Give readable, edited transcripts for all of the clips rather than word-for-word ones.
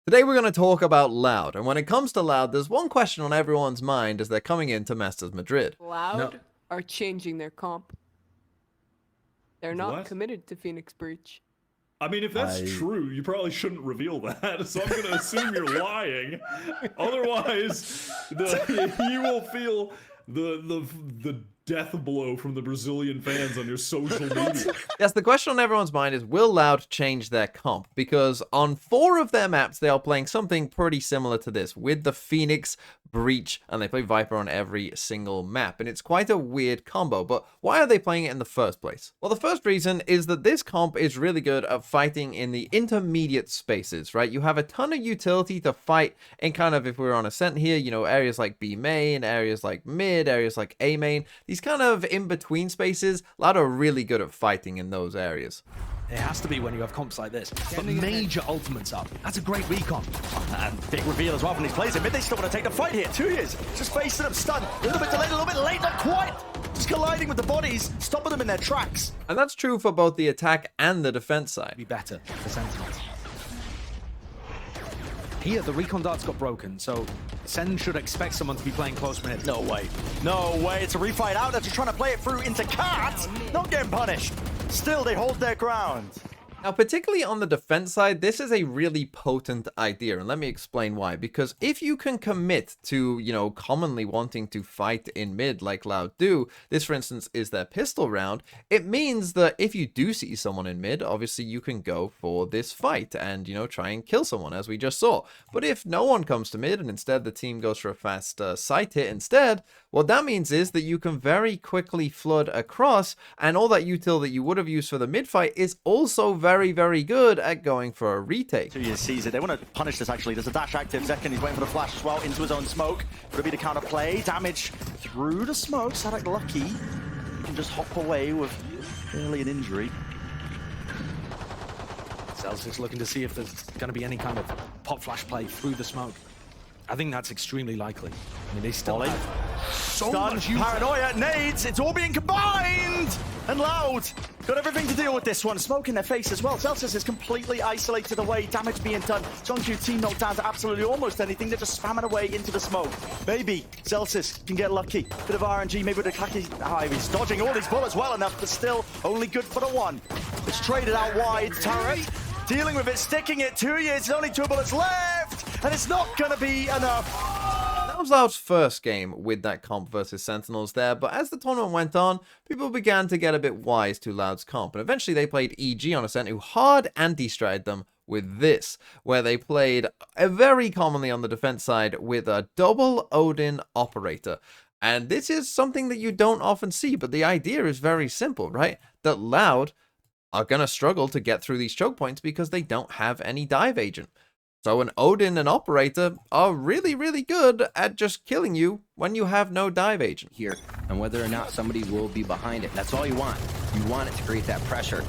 Today we're going to talk about Loud, and when it comes to Loud, there's one question on everyone's mind as they're coming into Masters Madrid. Loud are changing their comp. They're not What? committed to Phoenix Breach. I mean, if that's true, you probably shouldn't reveal that. So I'm going to assume you're lying. Otherwise, you will feel the death blow from the Brazilian fans on your social media. Yes, the question on everyone's mind is, will Loud change their comp? Because on 4 of their maps, they are playing something pretty similar to this, with the Phoenix Breach, and they play Viper on every single map, and it's quite a weird combo. But why are they playing it in the first place? Well, the first reason is that this comp is really good at fighting in the intermediate spaces, right? You have a ton of utility to fight in kind of, if we were on Ascent here, you know, areas like B main, areas like mid, areas like A main, these kind of in-between spaces. Loud are really good at fighting in those areas. It has to be when you have comps like this. But major ultimates up. That's a great recon. And big reveal as well from these players. Admit they still want to take the fight here. 2 years. Just facing them stunned. A little bit delayed, a little bit late, not quite. Just colliding with the bodies, stopping them in their tracks. And that's true for both the attack and the defense side. Be better for Sentinels. Here, the recon darts got broken, so Sen should expect someone to be playing close mid. No way. No way. It's a refight out. They're just trying to play it through into Cat. Not getting punished. Still, they hold their ground. Now, particularly on the defense side, this is a really potent idea, and let me explain why. Because if you can commit to, you know, commonly wanting to fight in mid like Loud do, this, for instance, is their pistol round, it means that if you do see someone in mid, obviously you can go for this fight and, you know, try and kill someone, as we just saw. But if no one comes to mid and instead the team goes for a fast sight hit instead, what that means is that you can very quickly flood across, and all that util that you would have used for the mid fight is also very good at going for a retake. 2 years sees it. They want to punish this actually. There's a dash active. Zekken, he's waiting for the flash as well into his own smoke. Could it be the counter play? Damage through the smoke. Sadak lucky. He can just hop away with barely an injury. Celsius looking to see if there's going to be any kind of pop flash play through the smoke. I think that's extremely likely. I mean, they still have so much paranoia, nades, it's all being combined! And Loud got everything to deal with this one. Smoke in their face as well. Celsius is completely isolated away. Damage being done. Zonq team knocked down to absolutely almost anything. They're just spamming away into the smoke. Maybe Celsius can get lucky. Bit of RNG, maybe with a Kaki. He's dodging all these bullets well enough, but still only good for the one. It's traded out wide. Turret dealing with it, sticking it. 2 years, only 2 bullets left, and it's not going to be enough. That was Loud's first game with that comp versus Sentinels there, but as the tournament went on, people began to get a bit wise to Loud's comp, and eventually they played EG on Ascent, who hard anti-stratted them with this, where they played very commonly on the defense side with a double Odin operator. And this is something that you don't often see, but the idea is very simple, right? That Loud are going to struggle to get through these choke points because they don't have any dive agent. So an Odin and Operator are really good at just killing you when you have no dive agent. Here, and whether or not somebody will be behind it. That's all you want. You want it to create that pressure.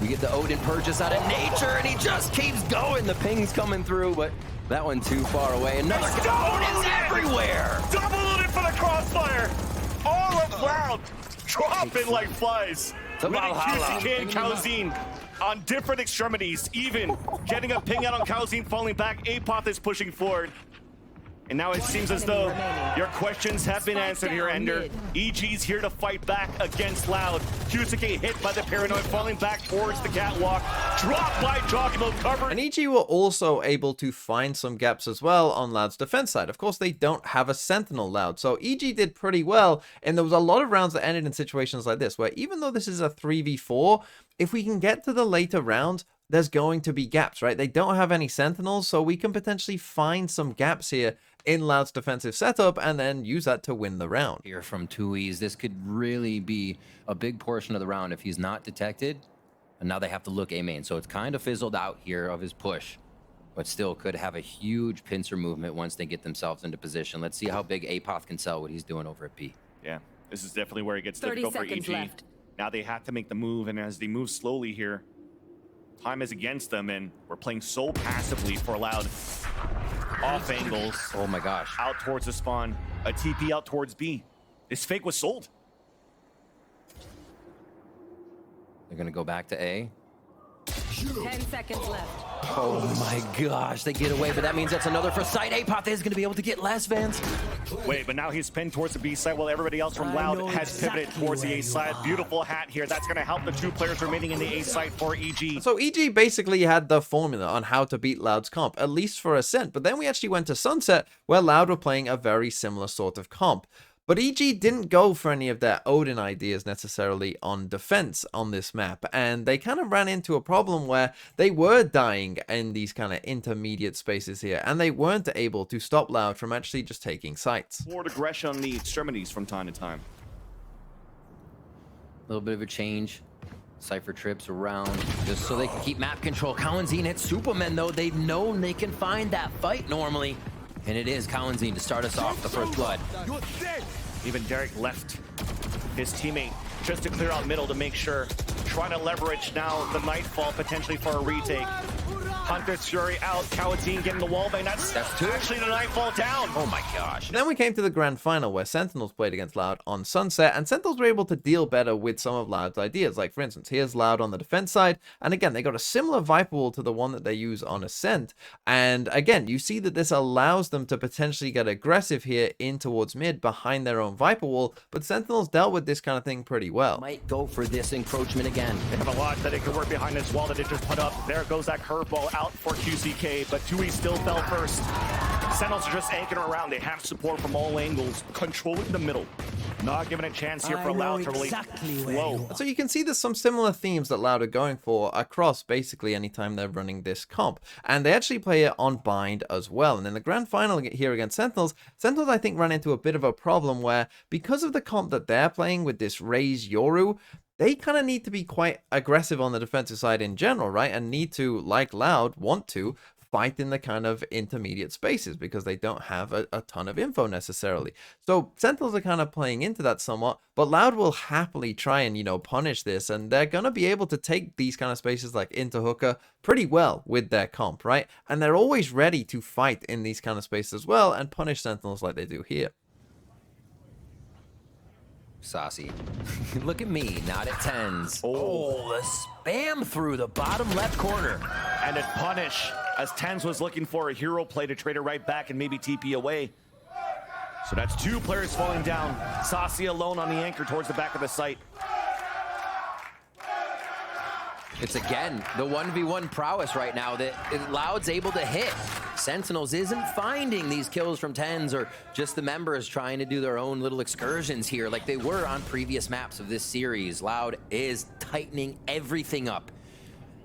We get the Odin purchase out of nature, and he just keeps going. The ping's coming through, but that one too far away. Another Odin's everywhere! Double Odin for the crossfire! All of Loud dropping like flies. Winning QCK and Kalzine on different extremities, even getting a ping out on Kalzine, falling back. Apoth is pushing forward. And now it seems as though your questions have been answered here, Ender. EG's here to fight back against Loud. QCK hit by the Paranoid, falling back towards the catwalk. Dropped by Joggable, covered. And EG were also able to find some gaps as well on Loud's defense side. Of course, they don't have a Sentinel Loud, so EG did pretty well, and there was a lot of rounds that ended in situations like this, where even though this is a 3v4, if we can get to the later rounds, there's going to be gaps, right? They don't have any Sentinels, so we can potentially find some gaps here in Loud's defensive setup and then use that to win the round. Here from 2Es, this could really be a big portion of the round if he's not detected. And now they have to look A main, so it's kind of fizzled out here of his push, but still could have a huge pincer movement once they get themselves into position. Let's see how big Apoth can sell what he's doing over at B. Yeah, this is definitely where it gets difficult for EG. Left. Now they have to make the move, and as they move slowly here, time is against them, and we're playing so passively for Loud. Off angles. Oh my gosh. Out towards the spawn. A TP out towards B. This fake was sold. They're going to go back to A. 10 seconds left. Oh my gosh, they get away, but that means that's another for side. Apoth is going to be able to get less, Vance. Wait, but now he's pinned towards the B side while everybody else from Loud has pivoted towards the A side. Beautiful hat here. That's going to help the 2 players remaining in the A side for EG. So EG basically had the formula on how to beat Loud's comp, at least for Ascent, but then we actually went to Sunset, where Loud were playing a very similar sort of comp. But EG didn't go for any of their Odin ideas necessarily on defense on this map, and they kind of ran into a problem where they were dying in these kind of intermediate spaces here, and they weren't able to stop Loud from actually just taking sites. Forward aggression on the extremities from time to time. A little bit of a change. Cypher trips around just so they can keep map control. Kawanzine hits Superman, though. They've known they can find that fight normally. And it is Kawanzine to start us off the first blood. Even Derek left his teammate just to clear out middle to make sure. Trying to leverage now the Nightfall potentially for a retake. Hunter's Fury out. Kawanzine getting the wallbang. That's two. actually the Nightfall down. Oh my gosh. Then we came to the grand final where Sentinels played against Loud on Sunset, and Sentinels were able to deal better with some of Loud's ideas. Like, for instance, here's Loud on the defense side, and again, they got a similar Viper wall to the one that they use on Ascent. And again, you see that this allows them to potentially get aggressive here in towards mid behind their own Viper wall, but Sentinels dealt with this kind of thing pretty well. Might go for this encroachment again. They have a lot that it could work behind this wall that it just put up. There goes that curveball out for QCK, but Tui still fell first. Sentinels are just anchoring around. They have support from all angles, controlling the middle. Not giving a chance here for Loud to really flow. So you can see there's some similar themes that Loud are going for across basically anytime they're running this comp. And they actually play it on Bind as well. And in the grand final here against Sentinels, Sentinels I think ran into a bit of a problem where because of the comp that they're playing with this Raze Yoru, they kind of need to be quite aggressive on the defensive side in general, right? And need to, like Loud, want to fight in the kind of intermediate spaces because they don't have a ton of info necessarily. So Sentinels are kind of playing into that somewhat, but Loud will happily try and, you know, punish this, and they're going to be able to take these kind of spaces like into hooker pretty well with their comp, right? And they're always ready to fight in these kind of spaces as well and punish Sentinels like they do here. Saucy. Look at me, not at 10s. Oh, the spam through the bottom left corner. And it punish as Tens was looking for a hero play to trade it right back and maybe TP away. So that's 2 players falling down. Saucy alone on the anchor towards the back of the site. It's again the 1v1 prowess right now that Loud's able to hit. Sentinels isn't finding these kills from 10s or just the members trying to do their own little excursions here like they were on previous maps of this series. Loud is tightening everything up.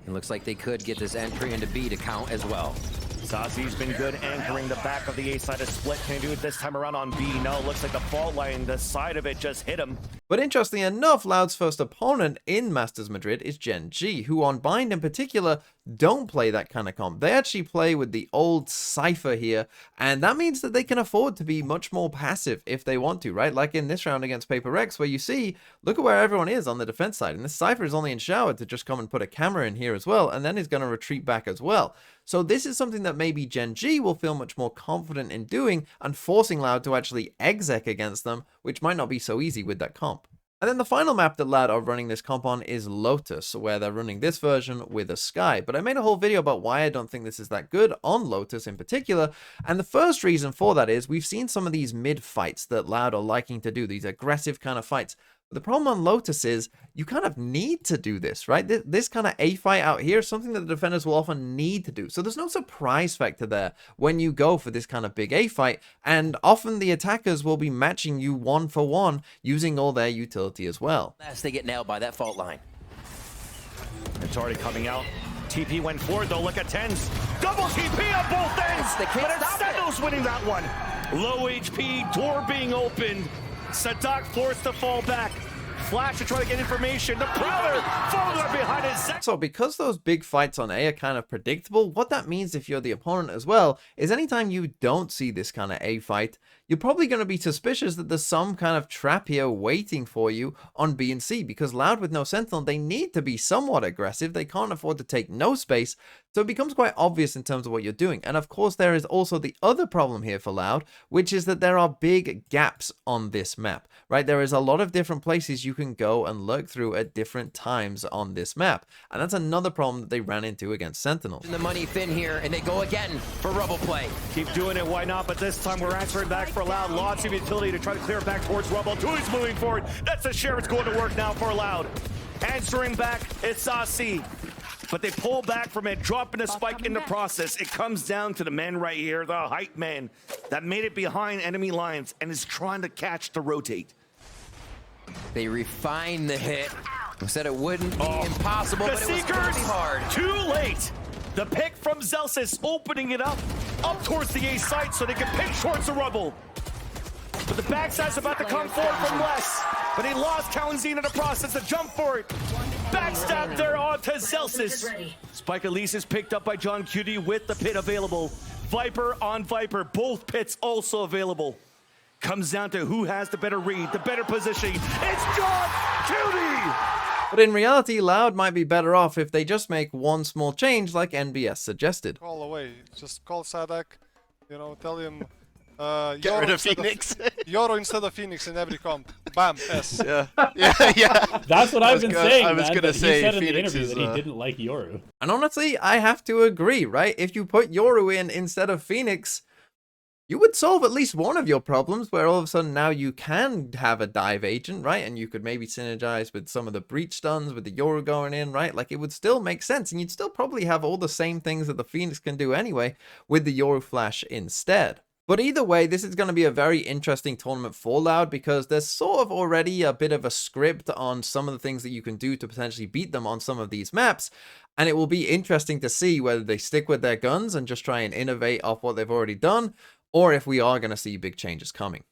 It looks like they could get this entry into B to count as well. Saucy's been good anchoring the back of the A side of split. Can he do it this time around on B? No, looks like the fault line, the side of it just hit him. But interestingly enough, Loud's first opponent in Masters Madrid is Gen G, who on Bind in particular don't play that kind of comp. They actually play with the old Cypher here, and that means that they can afford to be much more passive if they want to, right? Like in this round against Paper Rex, where you see, look at where everyone is on the defense side, and this Cypher is only in shower to just come and put a camera in here as well, and then he's going to retreat back as well. So this is something that maybe Gen G will feel much more confident in doing and forcing Loud to actually exec against them, which might not be so easy with that comp. And then the final map that Loud are running this comp on is Lotus, where they're running this version with a Sky. But I made a whole video about why I don't think this is that good on Lotus in particular. And the first reason for that is we've seen some of these mid fights that Loud are liking to do, these aggressive kind of fights. But the problem on Lotus is you kind of need to do this, right? This kind of A fight out here is something that the defenders will often need to do. So there's no surprise factor there when you go for this kind of big A fight. And often the attackers will be matching you 1-for-1 using all their utility as well. Last they get nailed by that fault line. It's already coming out. TP went forward though, look at Tens. Double TP on both ends! They can't but it's stop it. Sentinels winning that one. Low HP, door being opened. Sadak forced to fall back. Flash to try to get information. The Prowler falling right behind it. So because those big fights on A are kind of predictable, what that means if you're the opponent as well is anytime you don't see this kind of A fight, you're probably going to be suspicious that there's some kind of trap here waiting for you on B and C, because Loud with no Sentinel, they need to be somewhat aggressive. They can't afford to take no space, so it becomes quite obvious in terms of what you're doing. And of course, there is also the other problem here for Loud, which is that there are big gaps on this map, right? There is a lot of different places you can go and lurk through at different times on this map, and that's another problem that they ran into against Sentinels. The money thin here, and they go again for Rubble play. Keep doing it, why not? But this time we're answering back for Loud. Lots of utility to try to clear back towards Rubble. Tui's moving forward. That's the share. It's going to work now for Loud. Answering back, it's Asi. But they pull back from it, dropping a spike in the process. It comes down to the man right here, the hype man, that made it behind enemy lines and is trying to catch the rotate. They refine the hit. We said it wouldn't be impossible, The but it was Seekers, pretty hard. too late. The pick from Zelsis opening it up towards the A site so they can pick towards the Rubble. But the backside's about to come forward from Wes. But he lost Kalanzine in the process to jump for it. Backstab there onto Zelsis. Spike Elise is picked up by John Cutie with the pit available. Viper on Viper, both pits also available. Comes down to who has the better read, the better positioning. It's John Cutie! But in reality, Loud might be better off if they just make one small change like NBS suggested. Call away. Just call Sadak. You know, tell him. Get rid of Phoenix. Yoro instead of Phoenix in every comp. Bam. S. Yeah. Yeah. That's what I've been saying. I was man, gonna but say he said in the Phoenix interview is, that he didn't like Yoru. And honestly, I have to agree, right? If you put Yoru in instead of Phoenix, you would solve at least one of your problems, where all of a sudden now you can have a dive agent, right? And you could maybe synergize with some of the breach stuns with the Yoru going in, right? Like, it would still make sense, and you'd still probably have all the same things that the Phoenix can do anyway with the Yoru flash instead. But either way, this is going to be a very interesting tournament for Loud, because there's sort of already a bit of a script on some of the things that you can do to potentially beat them on some of these maps. And it will be interesting to see whether they stick with their guns and just try and innovate off what they've already done, or if we are going to see big changes coming.